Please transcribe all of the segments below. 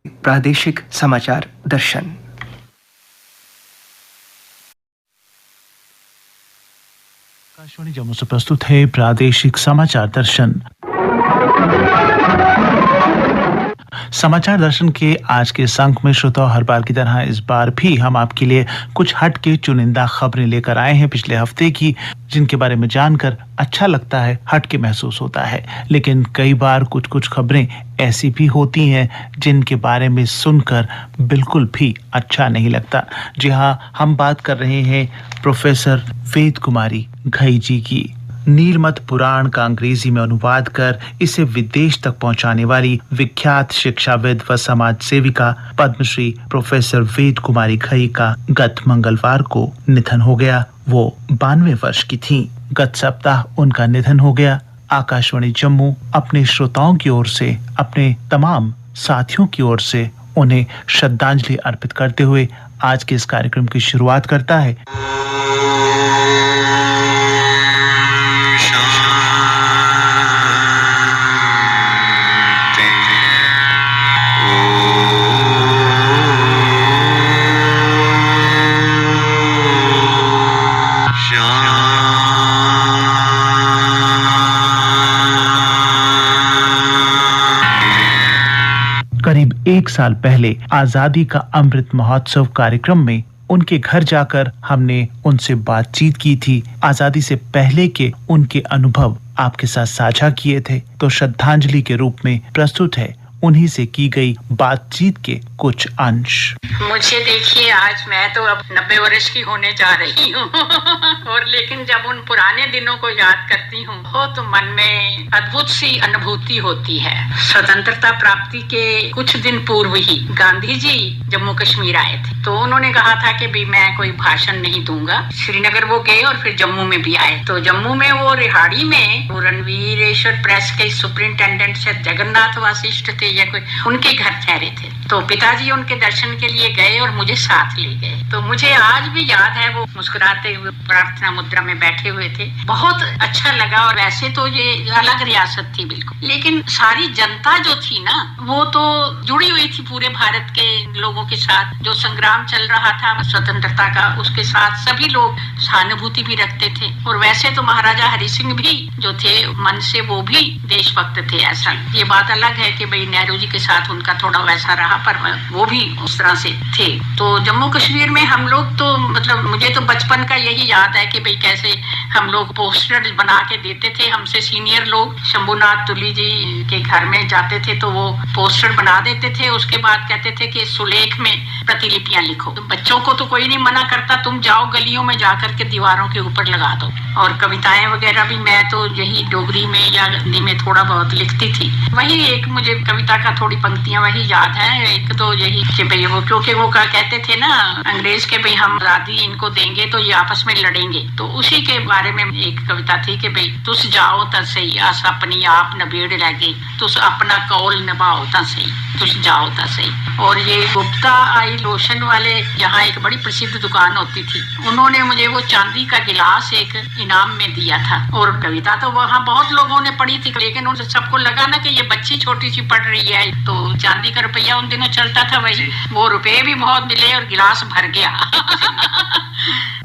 प्रादेशिक समाचार दर्शन। आकाशवाणी जम्मू से प्रस्तुत है प्रादेशिक समाचार दर्शन। समाचार दर्शन के आज के इस अंक में श्रोताओं, हर बार की तरह इस बार भी हम आपके लिए कुछ हट के चुनिंदा खबरें लेकर आए हैं पिछले हफ्ते की, जिनके बारे में जानकर अच्छा लगता है, हट के महसूस होता है। लेकिन कई बार कुछ खबरें ऐसी भी होती हैं जिनके बारे में सुनकर बिल्कुल भी अच्छा नहीं लगता। जी हाँ, हम बात कर रहे हैं प्रोफेसर वेद कुमारी घई जी की। नीलमत पुराण का अंग्रेजी में अनुवाद कर इसे विदेश तक पहुंचाने वाली विख्यात शिक्षाविद व समाज सेविका पद्मश्री प्रोफेसर वेद कुमारी घई का गत मंगलवार को निधन हो गया। वो 92 वर्ष की थीं। गत सप्ताह उनका निधन हो गया। आकाशवाणी जम्मू अपने श्रोताओं की ओर से, अपने तमाम साथियों की ओर से उन्हें श्रद्धांजलि अर्पित करते हुए आज के इस कार्यक्रम की शुरुआत करता है। करीब 1 साल पहले आजादी का अमृत महोत्सव कार्यक्रम में उनके घर जाकर हमने उनसे बातचीत की थी। आजादी से पहले के उनके अनुभव आपके साथ साझा किए थे। तो श्रद्धांजलि के रूप में प्रस्तुत है उन्हीं से की गई बातचीत के कुछ अंश। मुझे देखिए, आज मैं तो अब 90 वर्ष की होने जा रही हूँ और लेकिन जब उन पुराने दिनों को याद करती हूँ तो मन में अद्भुत सी अनुभूति होती है। स्वतंत्रता प्राप्ति के कुछ दिन पूर्व ही गांधी जी जम्मू कश्मीर आए थे, तो उन्होंने कहा था कि भी मैं कोई भाषण नहीं दूंगा। श्रीनगर वो गए और फिर जम्मू में भी आए। तो जम्मू में वो रिहाड़ी में रणवीरेश्वर प्रेस के सुपरिंटेंडेंट से जगन्नाथ वासिष्ठ थे या कोई, उनके घर ठहरे थे। तो पिताजी उनके दर्शन के लिए गए और मुझे साथ ले गए। तो मुझे आज भी याद है, वो मुस्कुराते हुए प्रार्थना मुद्रा में बैठे हुए थे। बहुत अच्छा लगा। और वैसे तो ये अलग रियासत थी बिल्कुल, लेकिन सारी जनता जो थी ना, वो तो जुड़ी हुई थी पूरे भारत के लोगों के साथ। जो संग्राम चल रहा था स्वतंत्रता का, उसके साथ सभी लोग सहानुभूति भी रखते थे। और वैसे तो महाराजा हरि सिंह भी जो थे मन से, वो भी देशभक्त थे। ऐसा ये बात अलग है कि भाई नेहरू जी के साथ उनका थोड़ा वैसा रहा, पर वो भी उस तरह से थे। तो जम्मू कश्मीर में हम लोग तो मतलब मुझे तो बचपन का यही याद है कि भाई कैसे हम लोग पोस्टर बना के देते थे। हमसे सीनियर लोग शंभुनाथ तुली जी के घर में जाते थे तो वो पोस्टर बना देते थे। उसके बाद कहते थे कि सुलेख में प्रतिलिपियां लिखो। तो बच्चों को तो कोई नहीं मना करता, तुम जाओ गलियों में जाकर के दीवारों के ऊपर लगा दो। और कविताएं वगैरह भी मैं तो यही डोगरी में या हिंदी में थोड़ा बहुत लिखती थी। वही एक मुझे कविता का थोड़ी पंक्तियां वही याद है। एक तो यही कि भाई वो, क्योंकि वो कहते थे ना अंग्रेज के, भाई हम आजादी इनको देंगे तो ये आपस में लड़ेंगे। तो उसी के बारे में एक कविता थी कि भाई तुस जाओ ता सही, आस अपनी आप नबेड़ लगे, तुस अपना कौल निभाओ ता सही, तुस जाओ ता सही। और ये गुप्ता आई लोशन वाले यहाँ एक बड़ी प्रसिद्ध दुकान होती थी, उन्होंने मुझे वो चांदी का गिलास एक इनाम में दिया था। और कविता तो वहाँ बहुत लोगों ने पढ़ी थी, लेकिन उन सबको लगा ना कि ये बच्ची छोटी सी पढ़ रही है। तो चांदी का रुपया उन दिनों चलता था, वही वो रुपए भी बहुत मिले और गिलास भर गया।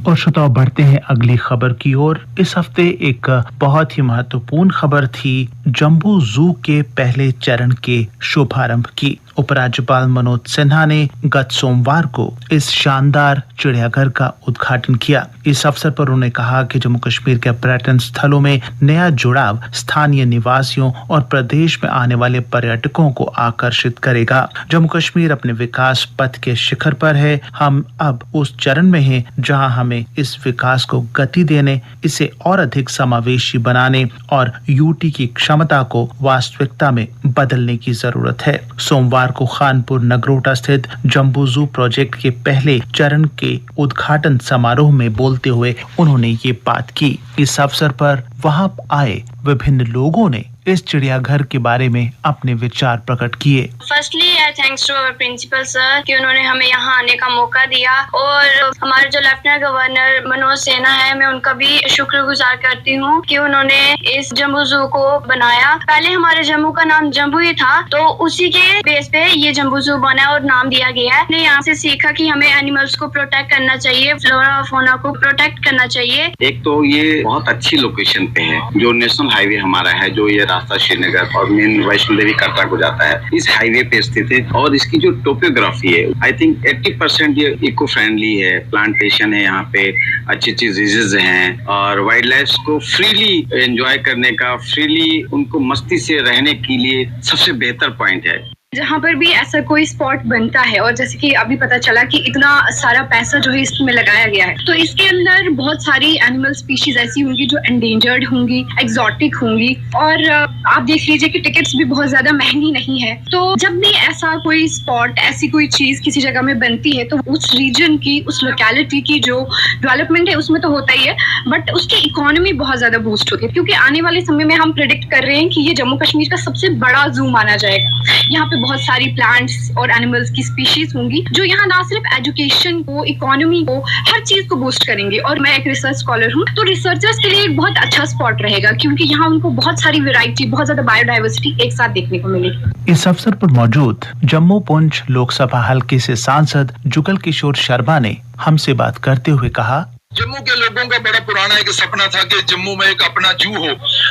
और श्रोताओ, बढ़ते हैं अगली खबर की ओर। इस हफ्ते एक बहुत ही महत्वपूर्ण खबर थी जम्बू जू के पहले चरण के शुभारंभ की। उपराज्यपाल मनोज सिन्हा ने गत सोमवार को इस शानदार चिड़ियाघर का उद्घाटन किया। इस अवसर पर उन्होंने कहा कि जम्मू कश्मीर के पर्यटन स्थलों में नया जुड़ाव स्थानीय निवासियों और प्रदेश में आने वाले पर्यटकों को आकर्षित करेगा। जम्मू कश्मीर अपने विकास पथ के शिखर पर है। हम अब उस चरण में हैं जहां हमें इस विकास को गति देने, इसे और अधिक समावेशी बनाने और यूटी की क्षमता को वास्तविकता में बदलने की जरूरत है। सोमवार को खानपुर नगरोटा स्थित जम्बू जू प्रोजेक्ट के पहले चरण के उद्घाटन समारोह में बोलते हुए उन्होंने ये बात की। इस अवसर पर वहां आए विभिन्न लोगों ने इस चिड़ियाघर के बारे में अपने विचार प्रकट किए। Firstly thanks to our principal sir कि उन्होंने हमें यहाँ आने का मौका दिया, और हमारे जो लेफ्टिनेंट गवर्नर मनोज सिन्हा है, मैं उनका भी शुक्रगुजार करती हूँ कि उन्होंने इस जम्बू जू को बनाया। पहले हमारे जम्मू का नाम जम्बू ही था, तो उसी के बेस पे ये जम्बू जू बना और नाम दिया गया है। हमने यहाँ से सीखा कि हमें एनिमल्स को प्रोटेक्ट करना चाहिए, फ्लोरा और फौना को प्रोटेक्ट करना चाहिए। एक तो ये बहुत अच्छी लोकेशन पे है, जो नेशनल हाईवे हमारा है, जो ये रास्ता श्रीनगर और मेन वैष्णो देवी कटरा को जाता है, इस हाईवे पे स्थित है। और इसकी जो टोपोग्राफी है, आई थिंक 80% ये इको फ्रेंडली है। प्लांटेशन है यहाँ पे, अच्छी अच्छी डिजीज हैं, और वाइल्ड लाइफ को फ्रीली एंजॉय करने का, फ्रीली उनको मस्ती से रहने के लिए सबसे बेहतर पॉइंट है। जहाँ पर भी ऐसा कोई स्पॉट बनता है, और जैसे कि अभी पता चला कि इतना सारा पैसा जो है इसमें लगाया गया है, तो इसके अंदर बहुत सारी एनिमल स्पीशीज ऐसी होंगी जो एंडेंजर्ड होंगी, एग्जॉटिक होंगी, और आप देख लीजिए कि टिकट्स भी बहुत ज्यादा महंगी नहीं है। तो जब भी ऐसा कोई स्पॉट, ऐसी कोई चीज किसी जगह में बनती है, तो उस रीजन की, उस लोकेलिटी की जो डेवलपमेंट है उसमें तो होता ही है, बट उसकी इकोनॉमी बहुत ज्यादा बूस्ट होती है। क्योंकि आने वाले समय में हम प्रेडिक्ट कर रहे हैं कि ये जम्मू कश्मीर का सबसे बड़ा जू माना जाएगा। यहाँ पे बहुत सारी प्लांट्स और एनिमल्स की स्पीशीज होंगी जो यहाँ ना सिर्फ एजुकेशन को, इकोनॉमी को, हर चीज को बूस्ट करेंगे। और मैं एक रिसर्च स्कॉलर हूँ, तो रिसर्चर्स के लिए एक बहुत अच्छा स्पॉट रहेगा, क्योंकि यहाँ उनको बहुत सारी वैरायटी, बहुत ज्यादा बायोडाइवर्सिटी एक साथ देखने को मिलेगी। इस अवसर पर मौजूद जम्मू पुंछ लोकसभा हल्के से सांसद जुगल किशोर शर्मा ने हमसे बात करते हुए कहा, जम्मू के लोगों का बड़ा पुराना एक सपना था कि जम्मू में एक अपना जू हो,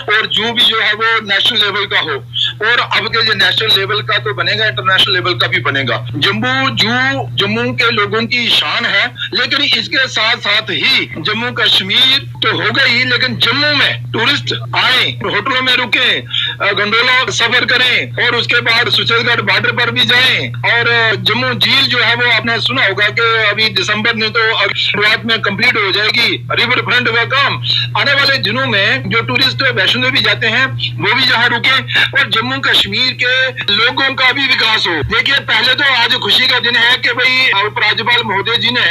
और जू भी जो है वो नेशनल लेवल का हो, और अब के जो नेशनल लेवल का तो बनेगा, इंटरनेशनल लेवल का भी बनेगा। जम्मू जू जम्मू के लोगों की शान है, लेकिन इसके साथ साथ ही जम्मू कश्मीर तो होगा ही, लेकिन जम्मू में टूरिस्ट आए, होटलों में रुके, गंडोला सफर करें, और उसके बाद सुचेतगढ़ बॉर्डर पर भी जाएं। और जम्मू झील जो है वो आपने सुना होगा कि अभी दिसंबर में तो शुरुआत में कंप्लीट हो जाएगी रिवर फ्रंट का काम। आने वाले दिनों में जो टूरिस्ट वैष्णो देवी जाते हैं वो भी यहाँ रुके, और जम्मू कश्मीर के लोगों का भी विकास हो। देखिए, पहले तो आज खुशी का दिन है कि भाई उपराज्यपाल महोदय जी ने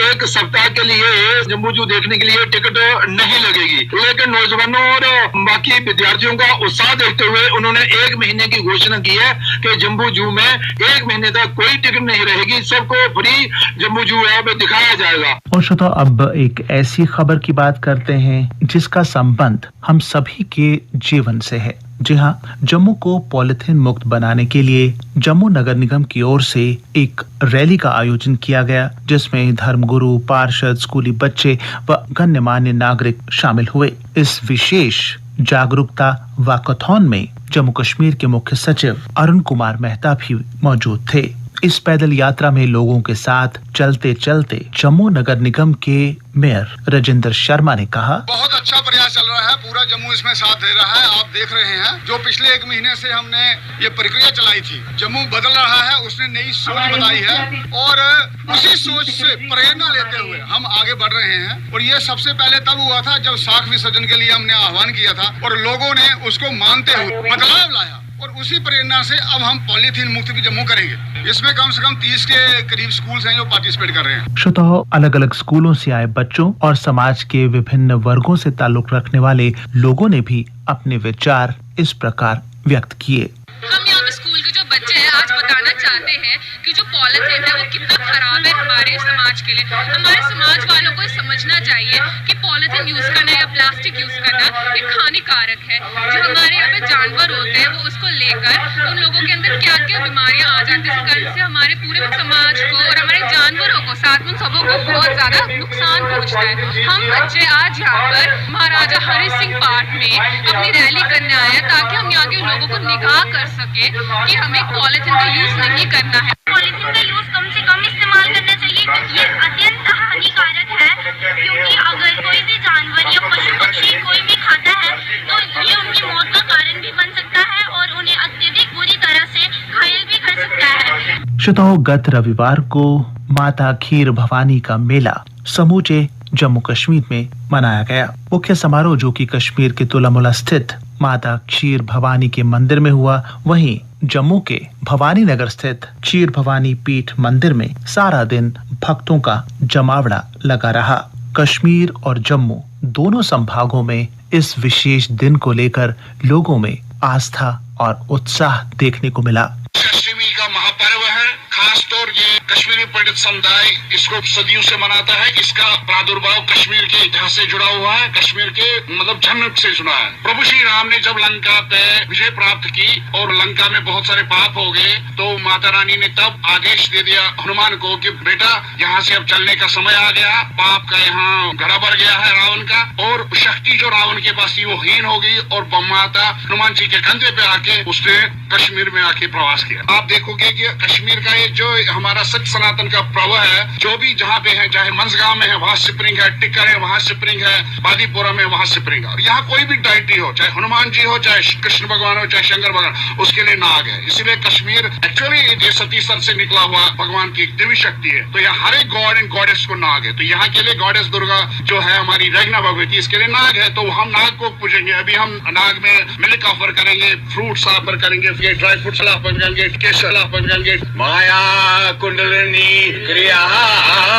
एक सप्ताह के लिए जम्बू जू देखने के लिए टिकट नहीं लगेगी, लेकिन नौजवानों और बाकी विद्यार्थियों का उत्साह देखते हुए उन्होंने 1 महीने की घोषणा की है कि जम्बू जू में 1 महीने तक कोई टिकट नहीं रहेगी, सबको फ्री जम्बू जू है दिखाया जाएगा। और श्रोता, अब एक ऐसी खबर की बात करते हैं जिसका संबंध हम सभी के जीवन से है। जी हाँ, जम्मू को पॉलिथीन मुक्त बनाने के लिए जम्मू नगर निगम की ओर से एक रैली का आयोजन किया गया, जिसमें धर्मगुरु, पार्षद, स्कूली बच्चे व गण्यमान्य नागरिक शामिल हुए। इस विशेष जागरूकता वॉकाथॉन में जम्मू कश्मीर के मुख्य सचिव अरुण कुमार मेहता भी मौजूद थे। इस पैदल यात्रा में लोगों के साथ चलते चलते जम्मू नगर निगम के मेयर राजेंद्र शर्मा ने कहा, बहुत अच्छा प्रयास चल रहा है, पूरा जम्मू इसमें साथ दे रहा है। आप देख रहे हैं, जो पिछले 1 महीने से हमने ये प्रक्रिया चलाई थी, जम्मू बदल रहा है, उसने नई सोच बताई है, और उसी सोच से प्रेरणा लेते हुए हम आगे बढ़ रहे हैं। और ये सबसे पहले तब हुआ था जब साख विसर्जन के लिए हमने आह्वान किया था, और लोगों ने उसको मानते हुए बदलाव लाया, और उसी प्रेरणा से अब हम पॉलीथीन मुक्त भी जम्मू करेंगे। इसमें कम से कम 30 के करीब स्कूल्स हैं जो पार्टिसिपेट कर रहे हैं। श्रोताओं, अलग अलग स्कूलों से आए बच्चों और समाज के विभिन्न वर्गों से ताल्लुक रखने वाले लोगों ने भी अपने विचार इस प्रकार व्यक्त किए। हम यहाँ पे स्कूल के जो बच्चे हैं आज बताना चाहते हैं कि जो पॉलिथीन है वो कितना खराब है हमारे समाज के लिए। हमारे समाज वालों को समझना चाहिए कि पॉलिथीन यूज करना या प्लास्टिक यूज करना एक हानिकारक है। जो हमारे यहाँ पे जानवर होते हैं वो उसको लेकर उन लोगों के अंदर क्या क्या बीमारियां आ जाती है, जिससे हमारे पूरे समाज को और हमारे जानवरों को, साथ में सबों को बहुत ज्यादा नुकसान पहुँचता है। हम बच्चे आज यहाँ पर महाराजा हरि सिंह पार्क में अपनी रैली करने आए हैं, ताकि हम यहाँ के लोगों को निगाह कर सके कि हमें पॉलिथीन का यूज नहीं करना है। पॉलिथीन का यूज कम से कम इस्तेमाल करना चाहिए। ये अत्यंत हानिकारक है, क्योंकि अगर कोई भी जानवर या पशु पक्षी कोई भी खाता है तो ये उनकी मौत का कारण भी बन सकता है, और उन्हें अत्यधिक बुरी तरह से घायल भी कर सकता है। श्रोताओं, गत रविवार को माता खीर भवानी का मेला समूचे जम्मू कश्मीर में मनाया गया। मुख्य समारोह जो कि कश्मीर के तुलामुला स्थित माता क्षीर भवानी के मंदिर में हुआ, वहीं जम्मू के भवानी नगर स्थित क्षीर भवानी पीठ मंदिर में सारा दिन भक्तों का जमावड़ा लगा रहा। कश्मीर और जम्मू दोनों संभागों में इस विशेष दिन को लेकर लोगों में आस्था और उत्साह देखने को मिला। अष्टमी का महापर्व है, खास तौर ये कश्मीरी पंडित समुदाय इसको सदियों से मनाता है। इसका प्रादुर्भाव कश्मीर के इतिहास से जुड़ा हुआ है, कश्मीर के मतलब जन्म से जुड़ा है। प्रभु श्री राम ने जब लंका पे विजय प्राप्त की और लंका में बहुत सारे पाप हो गए, तो माता रानी ने तब आदेश दे दिया हनुमान को कि बेटा यहाँ से अब चलने का समय आ गया, पाप का यहाँ घड़ा भर गया है रावण का, और शक्ति जो रावण के पास थी वो हीन हो गई, और माता हनुमान जी के कंधे पे आके उसने कश्मीर में आके प्रवास किया। आप देखोगे कि कश्मीर का ये जो हमारा सच सनातन का पर्व है, जो भी जहाँ पे है, चाहे मंसगांव में है वहाँ स्प्रिंग है, टिक्कर है वहाँ स्प्रिंग है, बादीपुरा में वहाँ स्प्रिंग है। यहाँ कोई भी डाइटी हो, चाहे हनुमान जी हो, चाहे कृष्ण भगवान हो, चाहे शंकर भगवान, उसके लिए नाग है। इसीलिए कश्मीर एक्चुअली ये सतीसर से निकला हुआ भगवान की देवी शक्ति है, तो यहाँ हर एक गॉड एंड गॉडेस को नाग है। तो यहाँ के लिए गॉडेस दुर्गा जो है हमारी रैगना भगवती, इसके लिए नाग है, तो हम नाग को पूजेंगे। अभी हम नाग में मिल्क ऑफर करेंगे, फ्रूट्स ऑफर करेंगे, ड्राई फ्रूट्स ऑफर करेंगे, केसर ऑफर करेंगे। माया कुंडलनी क्रिया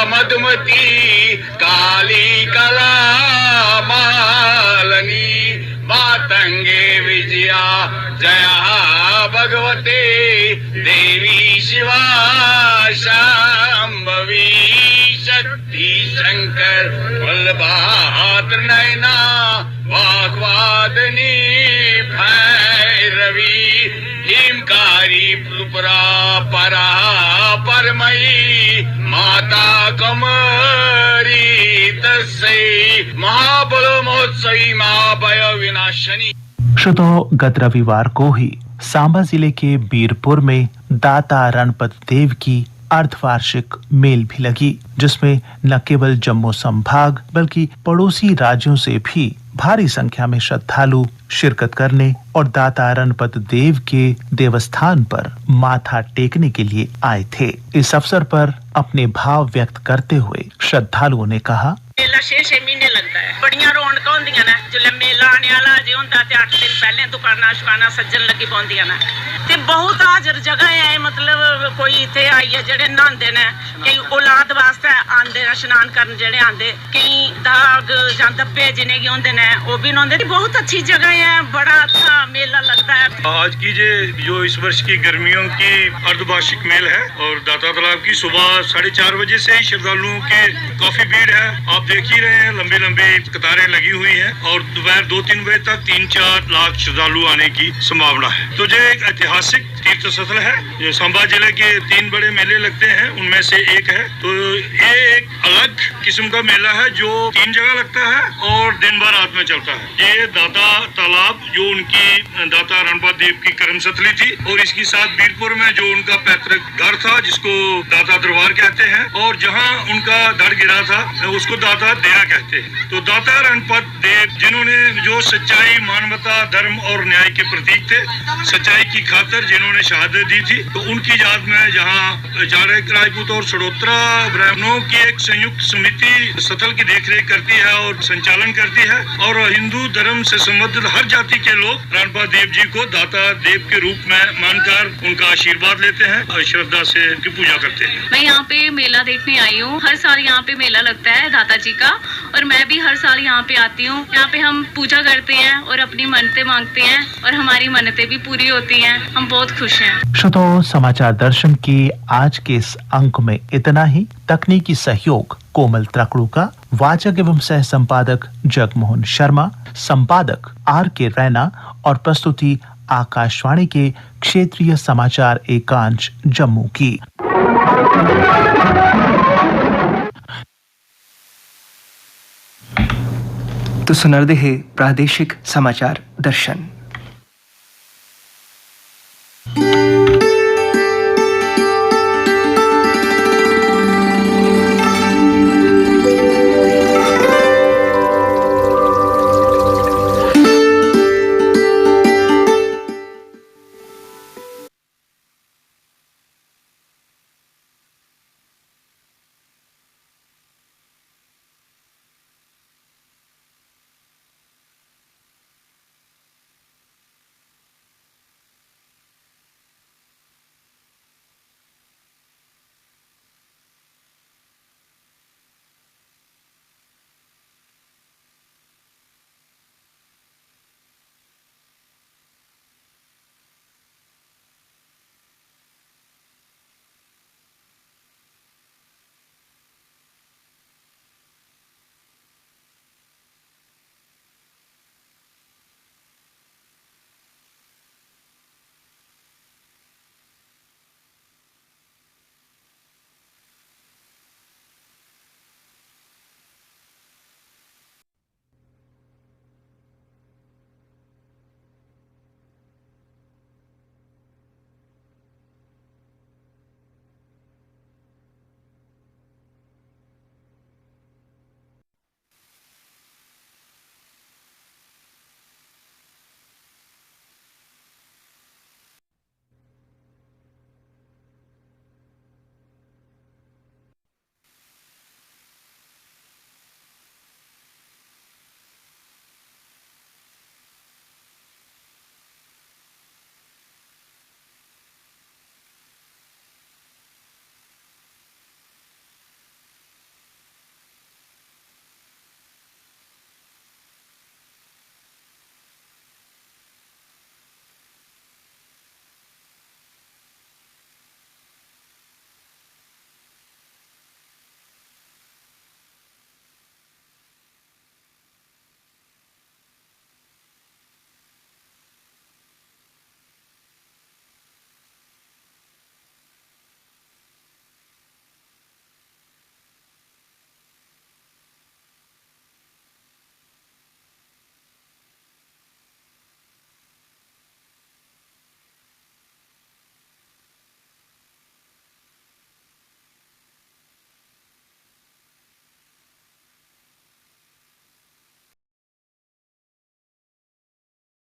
मधुमती काली कला मालनी मातंगे विजया जया भगवते देवी शिवा शांभवी शक्ति शंकर बलभाद्र नयना वाग्वादनी भैरवी हिमकारी पुपरा परा परमयी माता कमरी तस्यै महाबलो महोत्सवी महाभय विनाशनी। श्रोताओं, गत रविवार को ही सांबा जिले के बीरपुर में दाता रणपत देव की अर्धवार्षिक मेल भी लगी, जिसमें न केवल जम्मू संभाग बल्कि पड़ोसी राज्यों से भी भारी संख्या में श्रद्धालु शिरकत करने और दाता रणपत देव के देवस्थान पर माथा टेकने के लिए आए थे। इस अवसर पर अपने भाव व्यक्त करते हुए श्रद्धालुओं ने कहा, मेला 6 महीने लगता है, बड़ियां रौनक होंदियां ने। जिसले मेला आने वाला जे हुंदा ते 8 दिन पहले दुकानां शुकानां सज्जन लगी पौंदियां ने, ते बहुत हाजर जगह है। मतलब कोई इत्थे आइए जेड़े नहांदे ने, कई औलाद वास्ते आंदे ने स्नान करन, जेड़े आंदे कई दाग जां दब्बे जिन्हें की होंदे ने वो भी नहांदे। बहुत अच्छी जगह है, बड़ा अच्छा मेला लगता है। आज की जो इस वर्ष की गर्मियों की अर्धवार्षिक मेल है, और दाता तालाब की सुबह 4:30 बजे से ही श्रद्धालुओं की काफी भीड़ है। आप देख ही रहे हैं, लंबी लंबी कतारें लगी हुई हैं, और दोपहर 2-3 बजे तक 3-4 लाख श्रद्धालु आने की संभावना है। तो ये एक ऐतिहासिक तीर्थ स्थल है। जो सांबा जिले के 3 बड़े मेले लगते हैं उनमें से एक है। तो ये एक अलग किस्म का मेला है जो 3 जगह लगता है और दिन भर रात में चलता है। ये दाता तालाब जो उनकी दाता रणपत देव की कर्मस्थली थी, और इसके साथ बीरपुर में जो उनका पैतृक घर था जिसको दाता दरबार कहते हैं, और जहाँ उनका धड़ गिरा था उसको दाता डेरा कहते हैं। तो दाता रणपत देव जिन्होंने जो सच्चाई, मानवता, धर्म और न्याय के प्रतीक थे, सच्चाई की खातिर जिन्होंने शहादत दी थी, तो उनकी याद में जहाँ चाणक्य राजपूत और सड़ोत्रा ब्राह्मणों की एक संयुक्त समिति स्थल की देखरेख करती है और संचालन करती है, और हिंदू धर्म से संबंधित हर जाति के लोग रणपत देव जी को दाता देव के रूप में मानकर उनका आशीर्वाद लेते हैं और श्रद्धा से उनकी पूजा करते हैं। मैं यहाँ पे मेला देखने आई हूँ। हर साल यहाँ पे मेला लगता है दाता जी का, और मैं भी हर साल यहाँ पे आती हूँ। यहाँ पे हम पूजा करते हैं और अपनी मन्नतें मांगते हैं, और हमारी मन्नतें भी पूरी होती हैं। हम बहुत खुश हैं। श्रोताओं, समाचार दर्शन की आज के इस अंक में इतना ही। तकनीकी सहयोग कोमल त्रकड़ू का, वाचक एवं सह संपादक जगमोहन शर्मा, संपादक RK रैना और प्रस्तुति आकाशवाणी के क्षेत्रीय समाचार एकांश जम्मू की। तो सुनरदे है प्रादेशिक समाचार दर्शन।